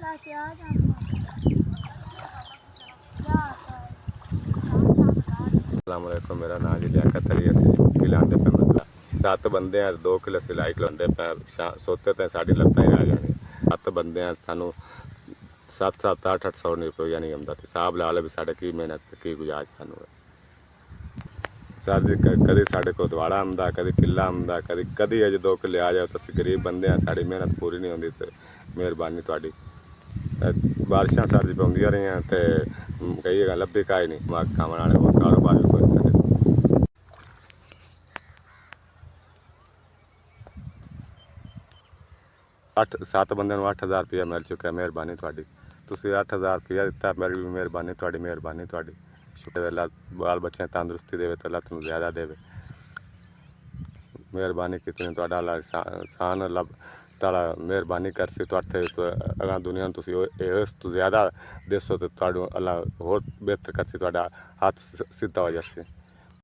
अस्सलामुअलैकुम, मेरा नाम जी लियाकत अली है। खिलाते पे मतलब 7 बंदे हैं, 2 किलो सिलाई खिलाते पे सोते तो साड़ी लत्तां ही आ जानी। 7 बंदे हैं, सानू 7-7 8-8 सौ रुपया नहीं आंदा। हिसाब ला लो भी साढ़े की मेहनत की गुजारिश सानू है। सर जी कभी साढ़े को दवाड़ा आंदा, कभी किला आंदा, कभी अज 2 किले आ जाओ तो असीं गरीब बंदे हैं, साड़ी मेहनत पूरी नहीं होंदी। तो मेहरबानी तुहाडी। बारिशां सर जी पौंदियां रहियां ते कई लब्भी काई नहीं, खाने वाले कारोबार भी कोई नहीं साडे। 7 बंदे ਨੂੰ 8000 रुपया मिल चुका। मेहरबानी तुहाडी, तुसीं 8000 रुपया दिता, मेरी भी मेहरबानी तुहाडी। मेहरबानी तुहाडी, शुक्र अल्लाह बाल बच्चे तंदुरुस्ती देवे तो अल्लाह तुहानूं ज़्यादा देवे। मेहरबानी कीती ने तुहाडा अल्लाह एहसान अल्लाह ताला मेहरबानी करसी तुहाडे ते। अगर दुनिया में तुसीं इस तो ज़्यादा देसो तो तुहानूं अल्लाह होर बेहतर करसी, तुहाडा हथ सीधा हो जासी।